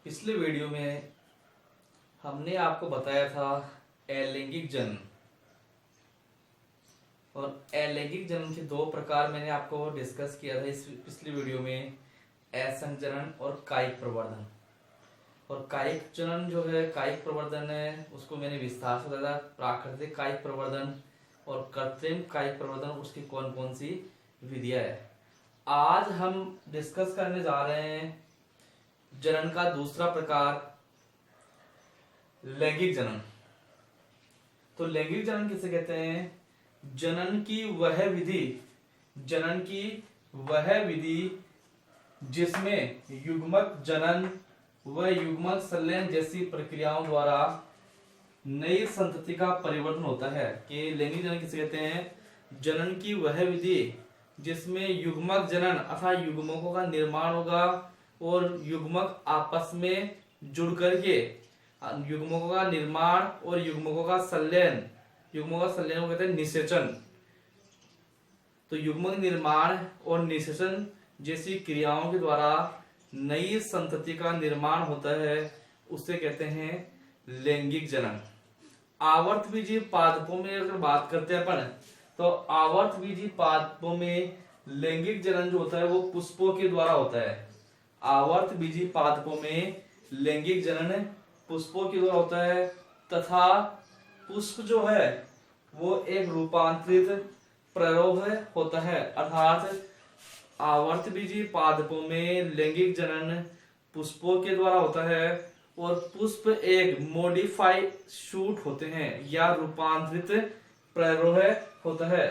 पिछले वीडियो में हमने आपको बताया था अलैंगिक जनन। और अलैंगिक जनन के दो प्रकार मैंने आपको डिस्कस किया था इस पिछली वीडियो में, असंजनन और कायिक प्रवर्धन। और कायिक जनन जो है, कायिक प्रवर्धन है, उसको मैंने विस्तार से बताया। प्राकृतिक कायिक प्रवर्धन और कृत्रिम कायिक प्रवर्धन, उसकी कौन कौन सी विधियां है। आज हम डिस्कस करने जा रहे हैं जनन का दूसरा प्रकार, लैंगिक जनन। तो लैंगिक जनन किसे कहते हैं? जनन की वह विधि जिसमें युग्मक जनन व युग्मक संलयन जैसी प्रक्रियाओं द्वारा नई संतति का परिवर्तन होता है। कि लैंगिक जनन किसे कहते हैं? जनन की वह विधि जिसमें युग्मक जनन अर्थात युग्मकों का निर्माण होगा और युग्मक आपस में जुड़ करके युग्मकों का निर्माण और युग्मकों का संलयन को कहते हैं निषेचन। तो युग्मक निर्माण और निषेचन जैसी क्रियाओं के द्वारा नई संतति का निर्माण होता है, उसे कहते हैं लैंगिक जनन। आवर्तबीजी पादपों में अगर बात करते हैं अपन, तो आवर्तबीजी पादपों में लैंगिक जनन जो होता है वो पुष्पों के द्वारा होता है। आवर्तबीजी पादपों में लैंगिक जनन पुष्पों के द्वारा होता है, तथा पुष्प जो है वो एक रूपांतरित प्ररोह होता है। अर्थात आवर्तबीजी पादपों में लैंगिक जनन पुष्पों के द्वारा होता है और पुष्प एक मॉडिफाइड शूट होते हैं या रूपांतरित प्ररोह होता है।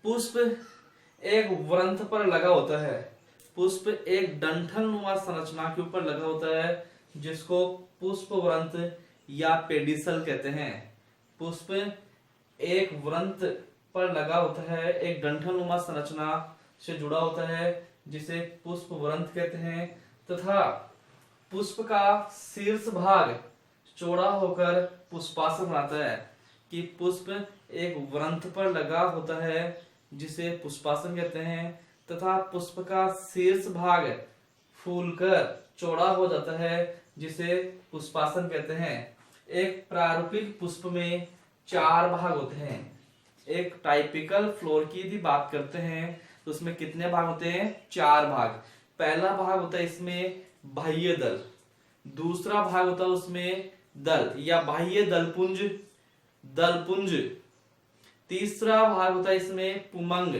पुष्प एक वृंत पर लगा होता है। पुष्प एक डंठलनुमा संरचना के ऊपर लगा होता है, जिसको पुष्प वृंत या पेडिसल कहते हैं। पुष्प एक वृंत पर लगा होता है, एक डंठलनुमा संरचना से जुड़ा होता है, जिसे पुष्प वृंत कहते हैं। तथा पुष्प का शीर्ष भाग चौड़ा होकर पुष्पासन बनाता है। कि पुष्प एक वृंत पर लगा होता है जिसे पुष्पासन कहते हैं, तथा पुष्प का शीर्ष भाग फूलकर चौड़ा हो जाता है जिसे पुष्पासन कहते हैं। एक प्रारूपिक पुष्प में 4 भाग होते हैं। एक टाइपिकल फ्लोर की यदि बात करते हैं तो उसमें कितने भाग होते हैं? 4 भाग। पहला भाग होता है इसमें बाह्य दल, दूसरा भाग होता है उसमें दल या बाह्य दलपुंज, तीसरा भाग होता है इसमें पुमंग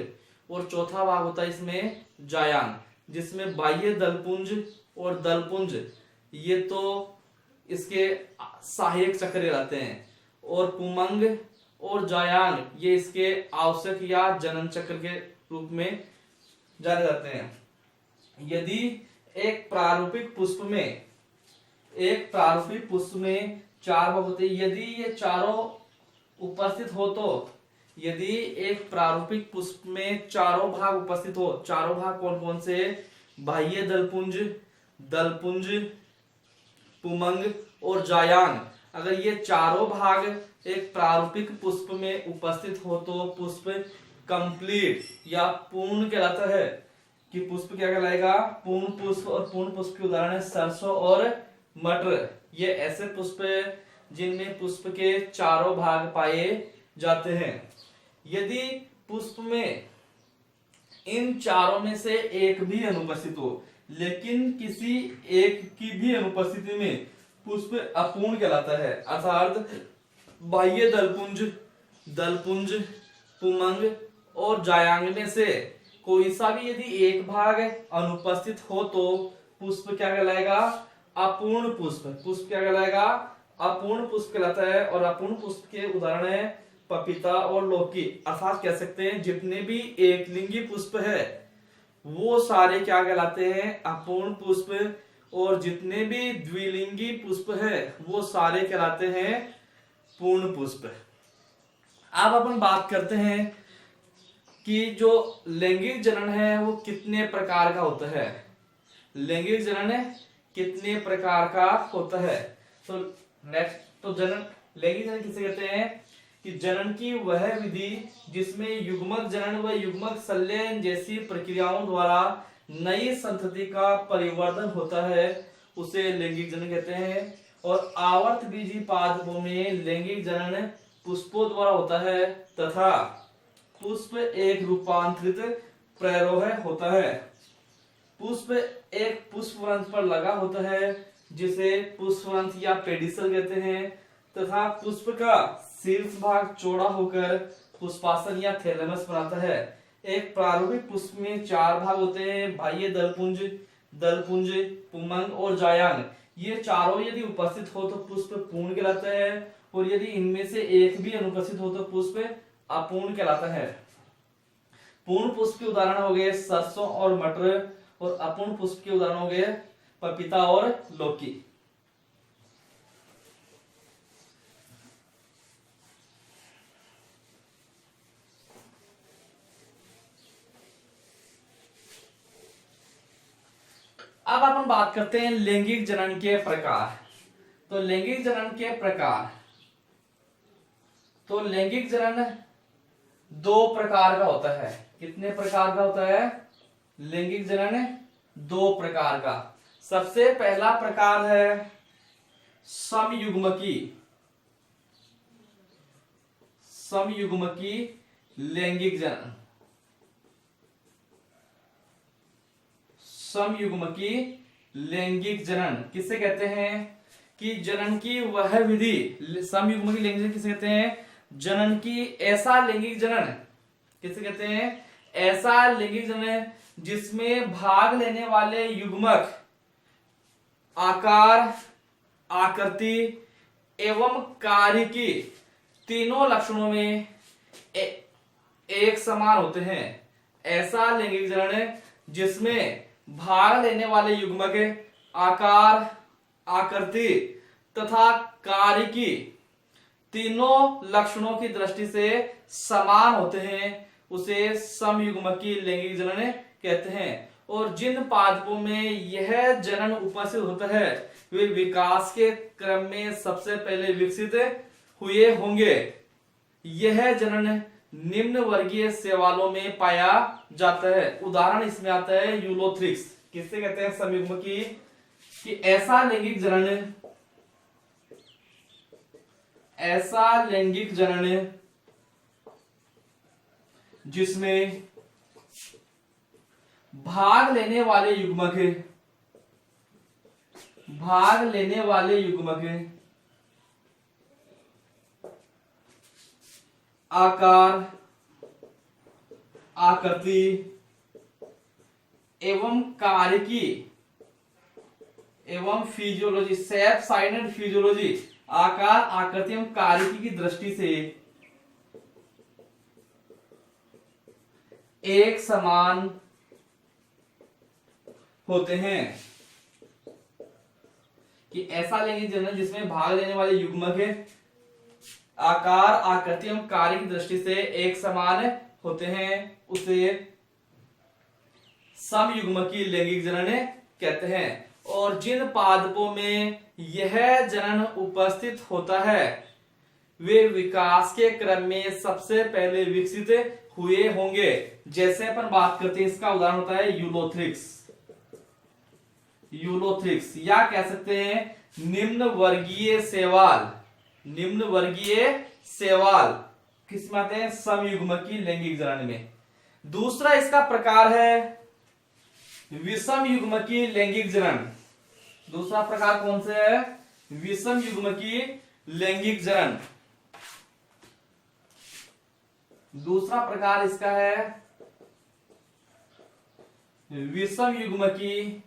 और चौथा भाग होता है इसमें जायांग। जिसमें बाह्य दलपुंज और दलपुंज ये तो इसके सहायक चक्र रहते हैं, और पुमंग और जायांग ये इसके आवश्यक या जनन चक्र के रूप में जाने जाते हैं। यदि एक प्रारूपिक पुष्प में 4 भाग होते हैं, यदि ये चारों उपस्थित हो तो, यदि एक प्रारूपिक पुष्प में चारों भाग उपस्थित हो, चारों भाग कौन कौन से? बाह्य दलपुंज, पुमंग और जायांग। अगर ये चारों भाग एक प्रारूपिक पुष्प में उपस्थित हो तो पुष्प कंप्लीट या पूर्ण कहलाता है। कि पुष्प क्या कहलाएगा? पूर्ण पुष्प। और पूर्ण पुष्प के उदाहरण है सरसों और मटर। ये ऐसे पुष्प है जिनमें पुष्प के चारों भाग पाए जाते हैं। यदि पुष्प में इन चारों में से एक भी अनुपस्थित हो, लेकिन किसी एक की भी अनुपस्थिति में पुष्प अपूर्ण कहलाता है। अर्थात बाह्य दलपुंज, पुमंग और जायांग में से कोई सा भी यदि एक भाग अनुपस्थित हो तो पुष्प क्या कहलाएगा? अपूर्ण पुष्प। पुष्प क्या कहलाएगा? अपूर्ण पुष्प कहलाता है। और अपूर्ण पुष्प के उदाहरण है पपीता और लौकी। अर्थात कह सकते हैं जितने भी एकलिंगी पुष्प है वो सारे क्या कहलाते हैं? अपूर्ण पुष्प। और जितने भी द्विलिंगी पुष्प है वो सारे कहलाते हैं पूर्ण पुष्प। अब अपन बात करते हैं कि जो लैंगिक जनन है वो कितने प्रकार का होता है। लैंगिक जनन कितने प्रकार का होता है? तो नेक्स्ट, तो लैंगिक जनन किसे कहते हैं? कि जनन की वह विधि जिसमें युग्मक जनन व युग्मक संलयन जैसी प्रक्रियाओं द्वारा नई संतति का परिवर्तन होता है, उसे लैंगिक जनन कहते हैं। और आवर्त बीजी पादपों में लैंगिक जनन पुष्पों द्वारा होता है तथा पुष्प एक रूपांतरित प्ररोह होता है। पुष्प एक पुष्पवंत पर लगा होता है जिसे पुष्पवंत या पेडिसल कहते हैं तथा पुष्प का शीर्ष भाग चौड़ा होकर पुष्पासन या थैलेमस बनाता है। एक प्रारंभिक पुष्प में 4 भाग होते हैं, बाह्य दलपुंज, पुंमंग और जायांग। ये चारों यदि उपस्थित हो तो पुष्प पूर्ण कहलाता है और यदि इनमें से एक भी अनुपस्थित हो तो पुष्प अपूर्ण कहलाता है। पूर्ण पुष्प के उदाहरण हो गए सरसों और मटर और अपूर्ण पुष्प के उदाहरण हो गए पपीता और लौकी। अब अपन बात करते हैं लैंगिक जनन के प्रकार। तो लैंगिक जनन के प्रकार, तो लैंगिक जनन 2 प्रकार का होता है। कितने प्रकार का होता है? लैंगिक जनन 2 प्रकार का। सबसे पहला प्रकार है समयुग्मकी लैंगिक जनन। समयुग्मकी लैंगिक जनन किसे कहते हैं? कि जनन की वह विधि, समयुग्मकी लैंगिक जनन किसे कहते हैं? जनन की ऐसा लैंगिक जनन किसे कहते हैं? ऐसा लैंगिक जनन जिसमें भाग लेने वाले युग्मक आकार, आकृति एवं कार्य की तीनों लक्षणों में एक समान होते हैं। ऐसा लैंगिक जनन जिसमें भाग लेने वाले युग्मक आकार, आकृति तथा कार्य की तीनों लक्षणों की दृष्टि से समान होते हैं उसे समयुग्मकी लैंगिक जनन कहते हैं। और जिन पादपों में यह जनन उपस्थित होता है वे विकास के क्रम में सबसे पहले विकसित हुए होंगे। यह जनन निम्न वर्गीय शैवालों में पाया जाता है। उदाहरण इसमें आता है यूलोथ्रिक्स। किससे कहते हैं समयुग्मकी? कि ऐसा लैंगिक जनन जिसमें भाग लेने वाले युग्मक आकार, आकृति एवं कार्य की एवं physiology, shape, size and physiology, आकार, आकृति एवं कार्य की दृष्टि से एक समान होते हैं। कि ऐसा लैंगिक जनन जिसमें भाग लेने वाले युग्मक आकार, आकृति एवं कार्य की दृष्टि से एक समान होते हैं उसे समयुग्मकी लैंगिक जनन कहते हैं। और जिन पादपों में यह जनन उपस्थित होता है वे विकास के क्रम में सबसे पहले विकसित हुए होंगे। जैसे अपन बात करते हैं, इसका उदाहरण होता है यूलोथ्रिक्स या कह सकते हैं निम्न वर्गीय शैवाल किसमें आते हैं? समयुग्मकी लैंगिक जनन में। दूसरा इसका प्रकार है विषमयुग्मकी लैंगिक जनन। दूसरा प्रकार कौन सा है? विषमयुग्मकी लैंगिक जनन। दूसरा प्रकार इसका है विषमयुग्मकी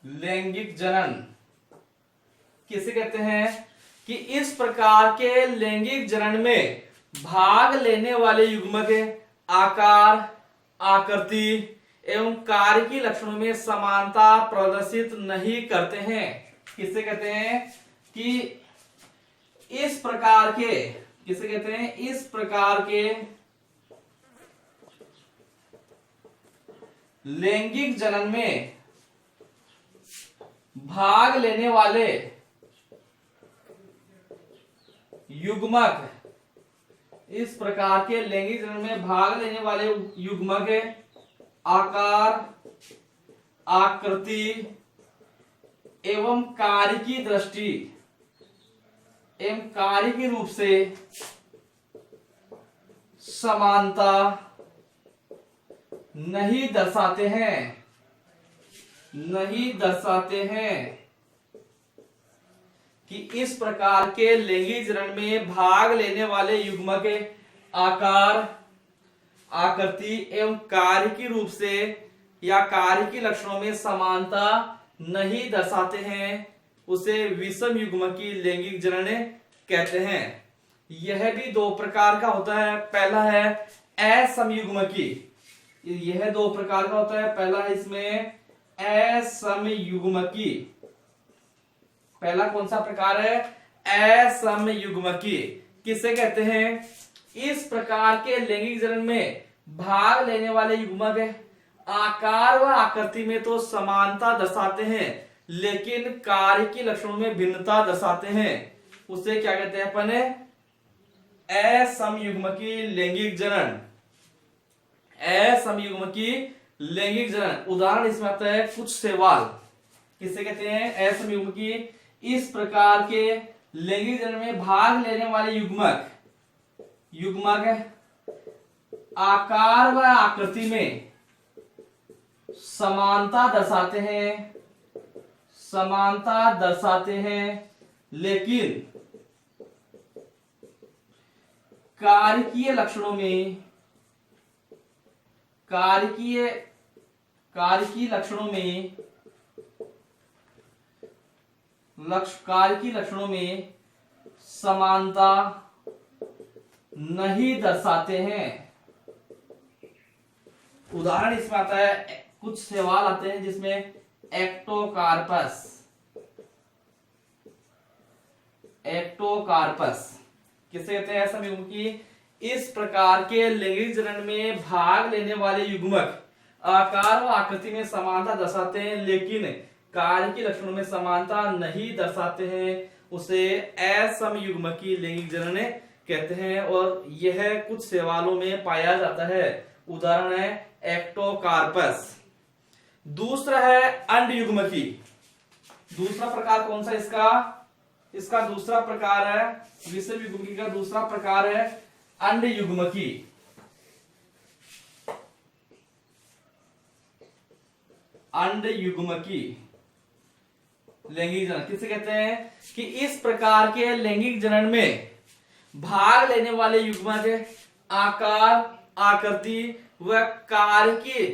लैंगिक जनन। किसे कहते हैं? कि इस प्रकार के लैंगिक जनन में भाग लेने वाले युग्मक आकार, आकृति एवं कार्य की लक्षणों में समानता प्रदर्शित नहीं करते हैं। किसे कहते हैं? कि इस प्रकार के, किसे कहते हैं? इस प्रकार के लैंगिक जनन में भाग लेने वाले युग्मक, इस प्रकार के लैंगिक जनन में भाग लेने वाले युग्मक आकार, आकृति एवं कार्य की दृष्टि एवं कार्य के रूप से समानता नहीं दर्शाते हैं, नहीं दर्शाते हैं कि इस प्रकार के लैंगिक जनन में भाग लेने वाले युग्म के आकार, आकृति एवं कार्य के रूप से या कार्य के लक्षणों में समानता नहीं दर्शाते हैं, उसे विषम युग्म की लैंगिक जनन कहते हैं। यह भी दो प्रकार का होता है। पहला है असमयुग्मकी, यह दो प्रकार का होता है। पहला है इसमें असमयुग्मकी। पहला कौन सा प्रकार है? असमयुग्मकी। किसे कहते हैं? इस प्रकार के लैंगिक जनन में भाग लेने वाले युग्मक आकार व आकृति में तो समानता दर्शाते हैं, लेकिन कार्य के लक्षणों में भिन्नता दर्शाते हैं। उसे क्या कहते हैं अपन? असमयुग्मकी लैंगिक जनन। असमयुग्मकी लैंगिक जनन। उदाहरण इसमें आता है कुछ सवाल। किसे कहते हैं? असमयुग्मकी। इस प्रकार के लैंगिक जनन में भाग लेने वाले युग्मक आकार व आकृति में समानता दर्शाते हैं, समानता दर्शाते हैं, लेकिन कारकीय लक्षणों में कारकीय लक्षणों में समानता नहीं दर्शाते हैं। उदाहरण इसमें आता है, कुछ सवाल आते हैं जिसमें एक्टोकार्पस किसे कहते हैं? असमयुग्मकी। इस प्रकार के लैंगिक जनन में भाग लेने वाले युग्मक आकार व आकृति में समानता दर्शाते हैं, लेकिन कार्य के लक्षणों में समानता नहीं दर्शाते हैं, उसे असमयुग्मकी लैंगिक जनन कहते हैं। और यह कुछ सवालों में पाया जाता है। उदाहरण है एक्टोकार्पस। दूसरा है अंडयुग्मकी। दूसरा प्रकार कौन सा इसका दूसरा प्रकार है विषम युग्मकी का दूसरा प्रकार है अंडयुग्मकी। अंडयुग्मकी लैंगिक जनन किसे कहते हैं? कि इस प्रकार के लैंगिक जनन में भाग लेने वाले युग्मक आकार, आकृति व कार्य के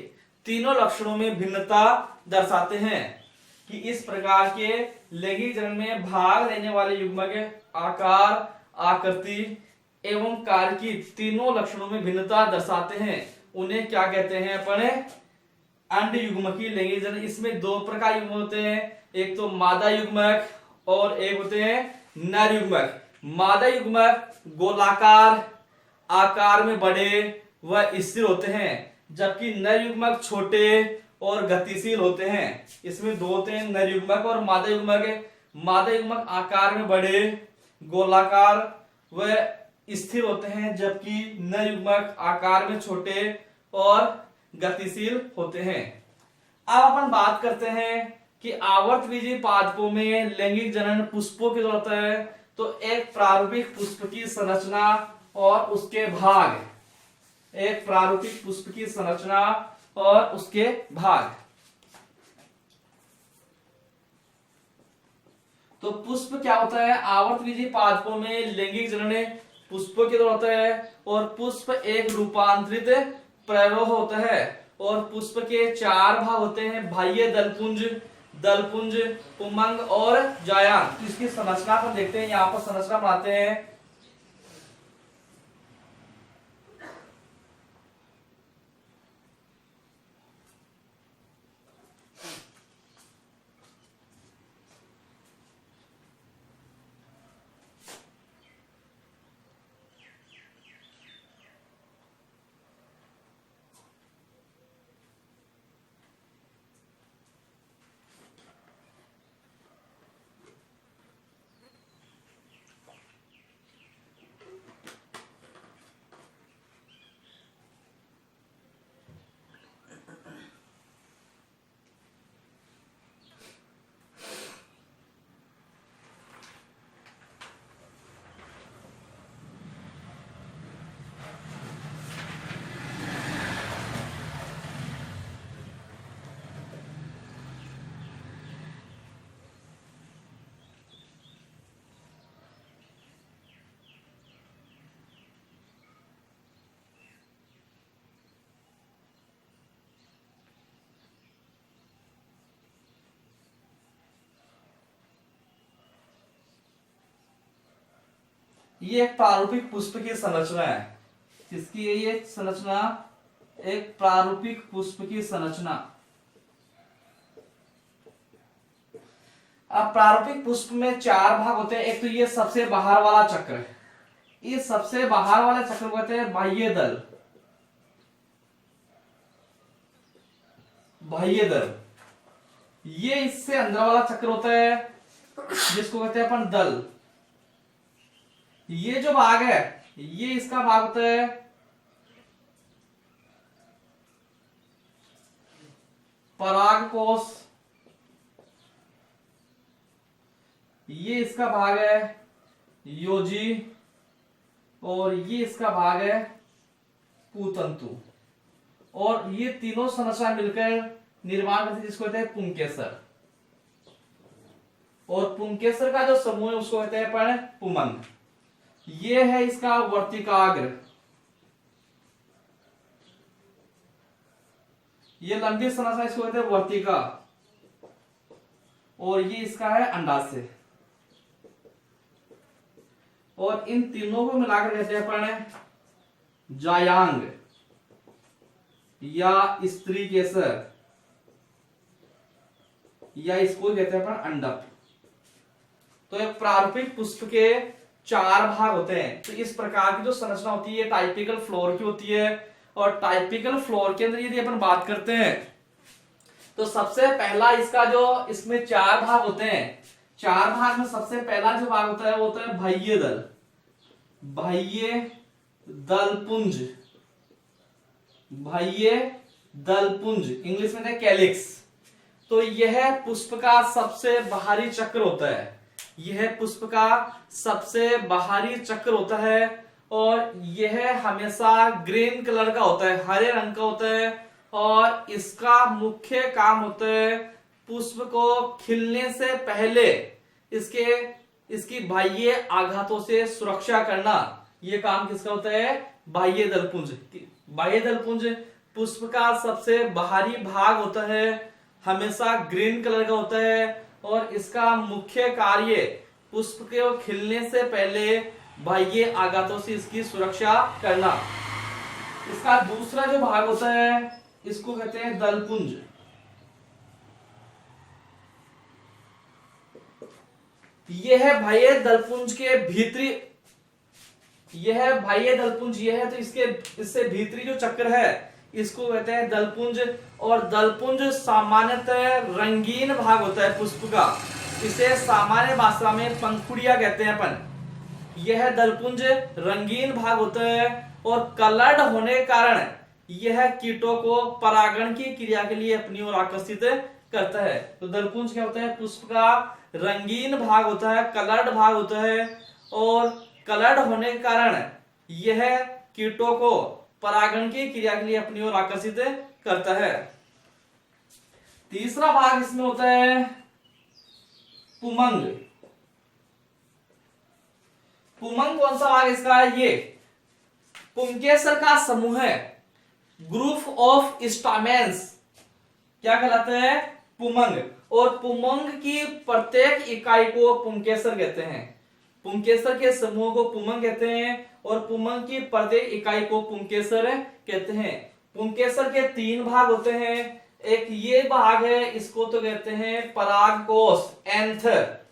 तीनों लक्षणों में भिन्नता दर्शाते हैं। कि इस प्रकार के लैंगिक जनन में भाग लेने वाले युग्मक आकार, आकृति एवं कार्य की तीनों लक्षणों में भिन्नता दर्शाते हैं, उन्हें क्या कहते हैं अपन? अंडयुग्मकी लैंगिक जनन। इसमें दो प्रकार युग्मक होते हैं, एक तो मादा युग्मक और एक होते हैं नर युग्मक। मादा युग्मक गोलाकार आकार में बड़े व स्थिर होते हैं, जबकि नर युग्मक छोटे और गतिशील होते हैं। इसमें दो होते हैं, नर युग्मक और मादा युग्मक। मादा युग्मक आकार में बड़े, गोलाकार व स्थिर होते हैं, जबकि नर युग्मक आकार में छोटे और गतिशील होते हैं। अब अपन बात करते हैं कि आवर्तबीजी पादपों में लैंगिक जनन पुष्पों की जरूरत है, तो एक प्रारूपिक पुष्प की संरचना और उसके भाग, एक प्रारूपिक पुष्प की संरचना और उसके भाग। तो पुष्प क्या होता है? आवर्तबीजी पादपों में लैंगिक जनन पुष्पों की जरूरत है, और पुष्प एक रूपांतरित प्ररोह होता है, और पुष्प के चार भाग होते हैं, बाह्य दलपुंज, उमंग और जायान। तो इसकी संरचना पर देखते हैं, यहाँ पर संरचना बनाते हैं। ये एक प्रारूपिक पुष्प की संरचना है। किसकी है ये संरचना? एक प्रारूपिक पुष्प की संरचना। अब प्रारूपिक पुष्प में 4 भाग होते हैं। एक तो ये सबसे बाहर वाला चक्र है, ये सबसे बाहर वाले चक्र को कहते हैं बाह्य दल। बाह्य दल ये इससे अंदर वाला चक्र होता है जिसको कहते हैं अपन दल। ये जो भाग है ये इसका भाग होता है परागकोश, ये इसका भाग है योजी, और ये इसका भाग है पूतंतु। और ये तीनों संरचना मिलकर निर्माण करती है जिसको कहते हैं पुंकेसर। और पुंकेसर का जो समूह है उसको कहते हैं अपन पुमंग। ये है इसका वर्तिकाग्र, ये लंबी संरचना इसको कहते हैं वर्तिका, और ये इसका है अंडाशय। और इन तीनों को मिलाकर कहते हैं अपन जायांग या स्त्री केसर, या इसको कहते हैं अपन अंडप। तो एक प्रारूपिक पुष्प के 4 भाग होते हैं। तो इस प्रकार की जो संरचना होती है टाइपिकल फ्लोर की होती है। और टाइपिकल फ्लोर के अंदर यदि अपन बात करते हैं तो सबसे पहला इसका जो इसमें 4 भाग होते हैं, 4 भाग में सबसे पहला जो भाग होता है वो होता है बाह्य दल। बाह्य दलपुंज, बाह्य दलपुंज इंग्लिश में है कैलिक्स। तो यह पुष्प का सबसे बाहरी चक्र होता है, यह पुष्प का सबसे बाहरी चक्र होता है। और यह हमेशा ग्रीन कलर का होता है, हरे रंग का होता है। और इसका मुख्य काम होता है पुष्प को खिलने से पहले इसकी बाह्य आघातों से सुरक्षा करना। यह काम किसका होता है? बाह्य दलपुंज। बाह्य दलपुंज पुष्प का सबसे बाहरी भाग होता है, हमेशा ग्रीन कलर का होता है। और इसका मुख्य कार्य पुष्प के खिलने से पहले बाह्य आघातों से इसकी सुरक्षा करना। इसका दूसरा जो भाग होता है इसको कहते हैं दलपुंज। यह है बाह्य दलपुंज के भीतरी, यह बाह्य दलपुंज यह है, तो इससे भीतरी जो चक्र है इसको कहते हैं दलपुंज। और दलपुंज सामान्यतः रंगीन भाग होता है पुष्प का, इसे सामान्य भाषा में पंखुड़िया कहते हैं अपन। यह दलपुंज रंगीन भाग होता है और कलर्ड होने के कारण यह कीटों को परागण की क्रिया के लिए अपनी ओर आकर्षित करता है। तो दलपुंज क्या होता है? पुष्प का रंगीन भाग होता है, कलर्ड भाग होता है। और कलर्ड होने के कारण यह कीटों को परागण की क्रिया के लिए अपनी ओर आकर्षित करता है। तीसरा भाग इसमें होता है पुमंग। पुमंग कौन सा भाग इसका है? ये पुंकेसर का समूह है, ग्रुप ऑफ स्टामेन्स क्या कहलाता है? पुमंग। और पुमंग की प्रत्येक इकाई को पुंकेसर कहते हैं। पुंकेसर के समूह को पुमंग कहते हैं और पुमंग की प्रत्येक इकाई को पुंकेसर कहते हैं। पुंकेसर के 3 भाग होते हैं। एक ये भाग है, इसको तो कहते हैं परागकोश, एंथर।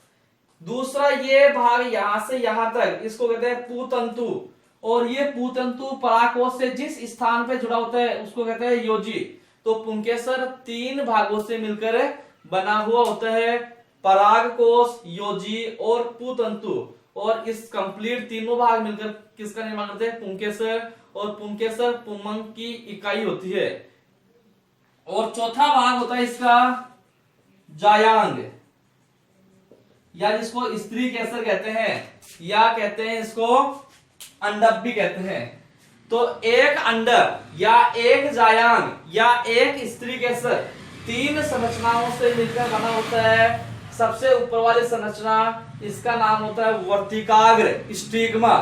दूसरा ये भाग यहां से यहां तक, इसको कहते हैं पूतंतु। और ये पूतंतु परागकोश से जिस स्थान पे जुड़ा होता है उसको कहते हैं योजी। तो पुंकेसर 3 भागों से मिलकर बना हुआ होता है, परागकोश, योजी और पूतंतु। और इस कंप्लीट तीनों भाग मिलकर किसका निर्माण करते हैं? पुंकेसर। और पुंकेसर पुमंग की इकाई होती है। और चौथा भाग होता है इसका जायांग, या जिसको स्त्री केसर कहते हैं, या कहते हैं इसको अंडप भी कहते हैं। तो एक अंडप या एक जायांग या एक स्त्री केसर 3 संरचनाओं से मिलकर बना होता है। सबसे ऊपर वाली संरचना इसका नाम होता है वर्तिकाग्र, स्टिग्मा।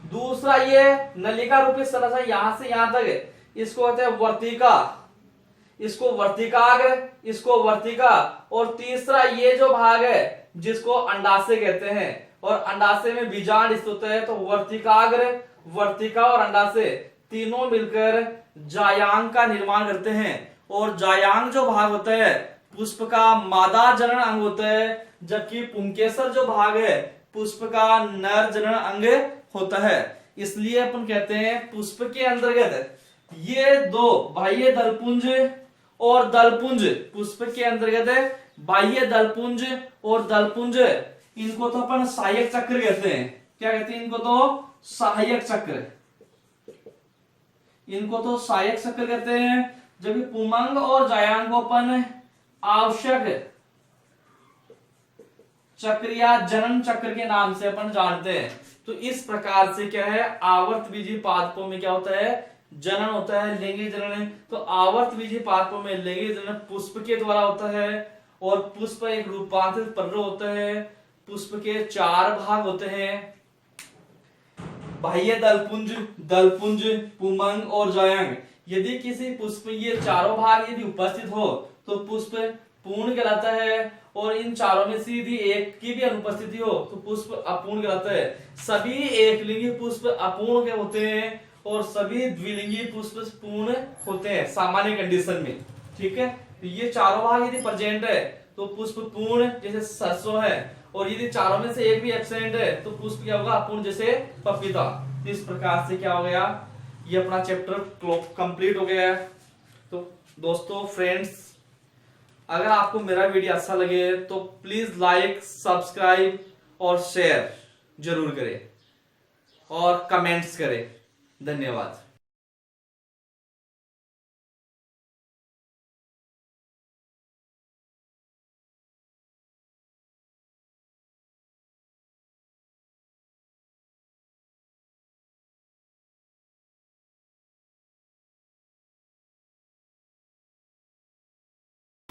दूसरा ये नलिका रूपी संरचना यहां से यहां तक, इसको कहते हैं वर्तिका, इसको वर्तिकाग्र, इसको वर्तिका। और तीसरा ये जो भाग है जिसको अंडाशय कहते हैं, और अंडाशय में बीजांड स्थित होता है। तो वर्तिकाग्र, वर्तिका और अंडाशय तीनों मिलकर जायांग का निर्माण करते हैं। और जायांग जो भाग होता है पुष्प का मादा जनन अंग होता है, जबकि पुंकेसर जो भाग है पुष्प का नर जनन अंग होता है। इसलिए अपन कहते हैं पुष्प के अंतर्गत ये दो बाह्य दलपुंज और दलपुंज, पुष्प के अंतर्गत बाह्य दलपुंज और दलपुंज, इनको तो अपन सहायक चक्र कहते हैं। क्या कहते हैं इनको? तो सहायक चक्र, इनको तो सहायक चक्र कहते हैं। जबकि पुमंग और जायांग को अपन आवश्यक चक्र या जनन चक्र के नाम से अपन जानते हैं। तो इस प्रकार से क्या है, आवर्त बीजी पादपों में क्या होता है, जनन होता है, लैंगिक जनन। तो आवर्त बीजी पादपों में लैंगिक जनन पुष्प के द्वारा होता है। और पुष्प एक रूपांतरित पर्व होता है। पुष्प के 4 भाग होते हैं, बाह्य दलपुंज, दलपुंज, पुमंग और जायांग। यदि किसी पुष्प में ये चारों भाग यदि उपस्थित हो तो पुष्प पूर्ण कहलाता है। और इन चारों में से यदि एक की भी अनुपस्थिति हो तो पुष्प अपूर्ण कहलाता है। सभी एकलिंगी पुष्प अपूर्ण के होते हैं और सभी द्विलिंगी पुष्प पूर्ण होते हैं सामान्य कंडीशन में। ठीक है, तो ये चारों भाग यदि प्रेजेंट है तो पुष्प पूर्ण, जैसे सरसों है। और यदि चारों में से एक भी एब्सेंट है तो पुष्प क्या होगा, अपूर्ण, जैसे पपीता। तो इस प्रकार से क्या हो गया, ये अपना चैप्टर कंप्लीट हो गया है। तो दोस्तों, फ्रेंड्स, अगर आपको मेरा वीडियो अच्छा लगे तो प्लीज लाइक, सब्सक्राइब और शेयर जरूर करें और कमेंट्स करें। धन्यवाद।